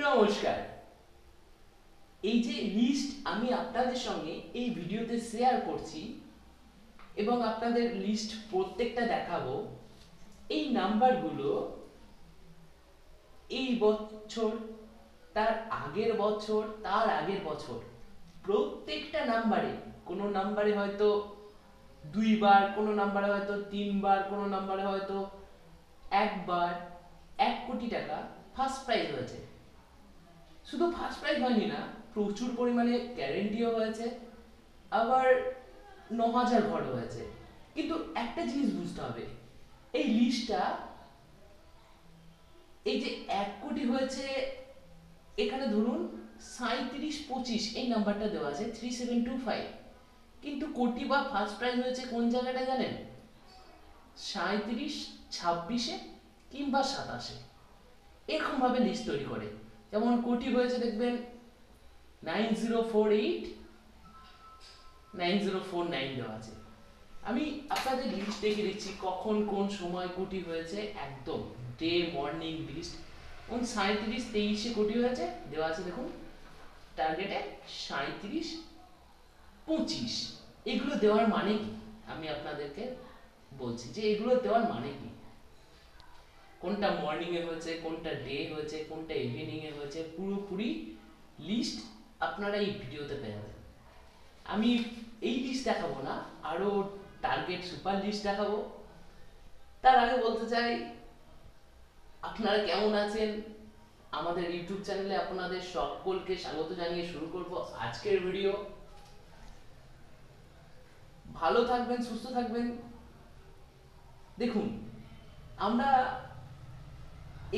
নমস্কার। এই যে লিস্ট আমি আপনাদের সঙ্গে এই ভিডিওতে শেয়ার করছি এবং আপনাদের লিস্ট প্রত্যেকটা দেখাবো, এই নাম্বারগুলো এই বছর, তার আগের বছর, তার আগের বছর প্রত্যেকটা নাম্বারে, কোনো নাম্বারে হয়তো দুইবার, কোনো নাম্বারে হয়তো তিনবার, কোনো নাম্বারে হয়তো একবার 1 কোটি টাকা ফার্স্ট প্রাইজ হয়েছে। শুধু ফার্স্ট প্রাইজ হয়নি না, প্রচুর পরিমাণে গ্যারেন্টিও হয়েছে, আবার 9,000 ঘর হয়েছে। কিন্তু একটা জিনিস বুঝতে হবে, এই লিস্টটা, এই যে 1 কোটি হয়েছে, এখানে ধরুন 3725 এই নাম্বারটা দেওয়া আছে 3725, কিন্তু কোটি বা ফার্স্ট প্রাইজ হয়েছে কোন জায়গাটা জানেন? 37, 26 কিংবা 27। এরকম ভাবে লিস্ট তৈরি করে। যেমন কোটি হয়েছে দেখবেন 9048 9049 দেওয়া আছে। আমি আপনাদের লিস্ট দেখে দিচ্ছি কখন কোন সময় কোটি হয়েছে, একদম ডে মর্নিং লিস্ট। কোন 3723 কোটি হয়েছে দেওয়া আছে, দেখুন টার্গেটে 3725। এগুলো দেওয়ার মানে কি আমি আপনাদেরকে বলছি, যে এগুলো দেওয়ার মানে কি, কোনটা মর্নিং এ হয়েছে, কোনটা ডে হয়েছে, কোনটা ইভিনিং এ হয়েছে, পুরোপুরি লিস্ট আপনারা এই ভিডিওতে পেয়ে যাবেন। আমি এই লিস্ট দেখাবো না, আরো টার্গেট সুপার লিস্ট দেখাবো। তার আগে বলতে চাই, আপনারা কেমন আছেন? আমাদের ইউটিউব চ্যানেলে আপনাদের সকলকে স্বাগত জানিয়ে শুরু করব আজকের ভিডিও। ভালো থাকবেন, সুস্থ থাকবেন। দেখুন, আমরা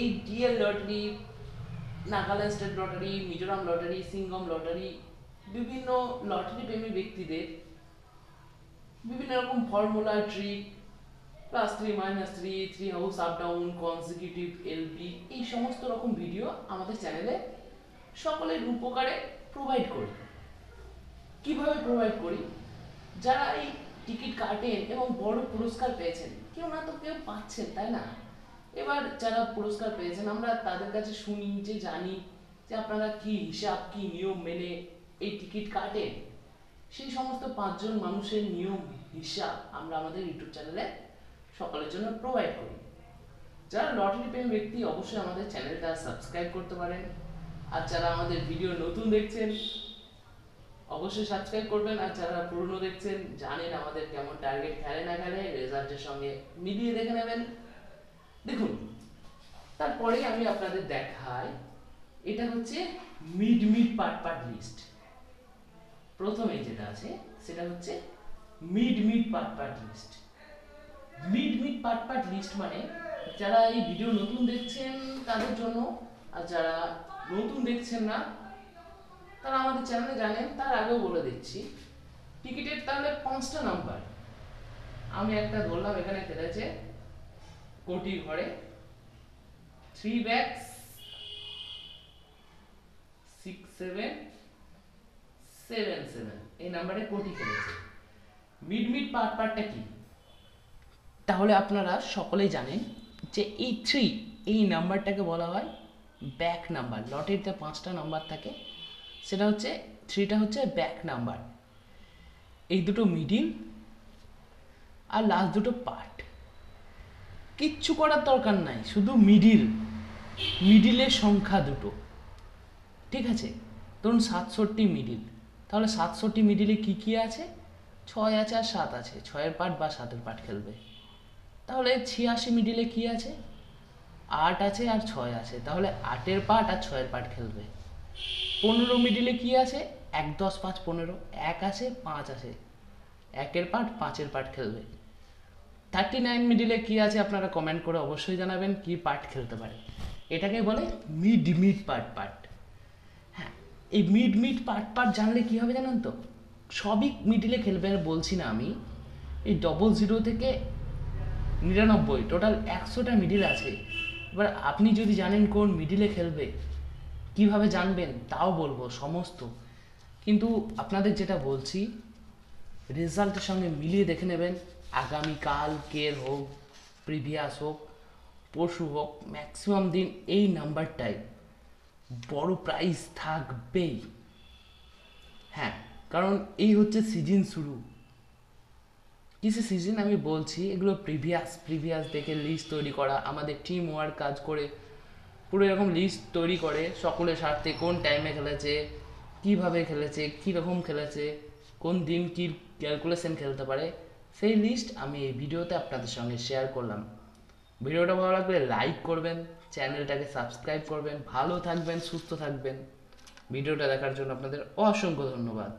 এই DL lottery, Nagaland state lottery, Mizoram lottery, সিঙ্গম লটারি, বিভিন্ন লটারি প্রেমী ব্যক্তিদের বিভিন্ন রকম formula, trick, +3, -3, 3 house up down, consecutive LB, এই সমস্ত রকম ভিডিও আমাদের চ্যানেলে সকলের উপকারে প্রোভাইড করি। কিভাবে প্রোভাইড করি? যারা এই টিকিট কাটেন এবং বড় পুরস্কার পেয়েছেন, কেউ না তো কেউ পাচ্ছেন, তাই না? এবার যারা পুরস্কার পেয়েছেন, আমরা তাদের কাছে শুনি, যে জানি যে আপনারা কি হিসাব, কি নিয়ম মেনে এই টিকিট কাটেন। সেই সমস্ত 5 জন মানুষের নিয়ম, হিসাব আমরা আমাদের ইউটিউব চ্যানেলে সকলের জন্য প্রোভাইড করি। যারা লটারি প্রেমী ব্যক্তি, অবশ্যই আমাদের চ্যানেলটা সাবস্ক্রাইব করতে পারেন। আর যারা আমাদের ভিডিও নতুন দেখছেন, অবশ্যই সাবস্ক্রাইব করবেন। আর যারা পুরনো দেখছেন, জানেন আমাদের কেমন টার্গেট খেলে না খেলে, রেজাল্টের সঙ্গে মিলিয়ে দেখে নেবেন। দেখুন, তারপরে আমি আপনাদের দেখাই, এটা হচ্ছে mid mid part part list. প্রথমে যেটা আছে সেটা হচ্ছে mid mid part part list. Mid mid part part list মানে, যারা এই ভিডিও নতুন দেখছেন তাদের জন্য, আর যারা নতুন দেখছেন না তারা আমাদের চ্যানেলে জানেন। তার আগেও বলে দিচ্ছি, টিকিটের তাহলে 5টা নাম্বার আমি একটা ধরলাম, এখানে খেলেছে কোটি ঘরে 3 ব্যাগস 6777, এই নাম্বারে কোটি খেলেছে। মিড মিড পার্ট পার্টটা কি? তাহলে আপনারা সকলেই জানেন যে এই 3, এই নাম্বারটাকে বলা হয় ব্যাক নাম্বার। লটারিতে 5টা নাম্বার থাকে, সেটা হচ্ছে 3টা হচ্ছে ব্যাক নাম্বার। এই দুটো মিডিল আর লাস্ট দুটো পার্ট। কিচ্ছু করার দরকার নাই, শুধু মিডিলের সংখ্যা দুটো, ঠিক আছে? ধরুন 67 মিডিল, তাহলে 67 মিডিলে কি কি আছে? 6 আছে আর 7 আছে, 6-এর পার্ট বা 7-এর পার্ট খেলবে। তাহলে 86 মিডিলে কি আছে? 8 আছে আর 6 আছে, তাহলে 8-এর পার্ট আর 6-এর পার্ট খেলবে। 15 মিডিলে কি আছে? 1, 10, 5, 15, 1 আছে 5 আছে, 1-এর পার্ট 5-এর পার্ট খেলবে। 39 মিডিলে কি আছে আপনারা কমেন্ট করে অবশ্যই জানাবেন কি পার্ট খেলতে পারে। এটাকে বলে মিড মিড পার্ট পার্ট। হ্যাঁ, এই মিড মিড পার্ট পার্ট জানলে কি হবে জানেন তো? সবই মিডিলে খেলবে বলছি না আমি, এই 00 থেকে 99, টোটাল 100টা মিডিল আছে। এবার আপনি যদি জানেন কোন মিডিলে খেলবে, কিভাবে জানবেন তাও বলবো সমস্ত। কিন্তু আপনাদের যেটা বলছি, রেজাল্টের সঙ্গে মিলিয়ে দেখে নেবেন। আগামীকালকের হোক, প্রিভিয়াস হোক, পরশু হোক, ম্যাক্সিমাম দিন এই নাম্বারটাই বড় প্রাইজ থাকবেই। হ্যাঁ, কারণ এই হচ্ছে সিজন শুরু। কিছু সিজন আমি বলছি, এগুলো প্রিভিয়াস দেখে লিস্ট তৈরি করা, আমাদের টিম ওয়ার্ক কাজ করে পুরো এরকম লিস্ট তৈরি করে সকলের স্বার্থে কোন টাইমে খেলেছে, কিভাবে খেলেছে, কীরকম খেলেছে, কোন দিন কী ক্যালকুলেশন খেলতে পারে, সেই লিস্ট আমি এই ভিডিওতে আপনাদের সঙ্গে শেয়ার করলাম। ভিডিওটা ভালো লাগলে লাইক করবেন, চ্যানেলটাকে সাবস্ক্রাইব করবেন। ভালো থাকবেন, সুস্থ থাকবেন। ভিডিওটা দেখার জন্য আপনাদের অসংখ্য ধন্যবাদ।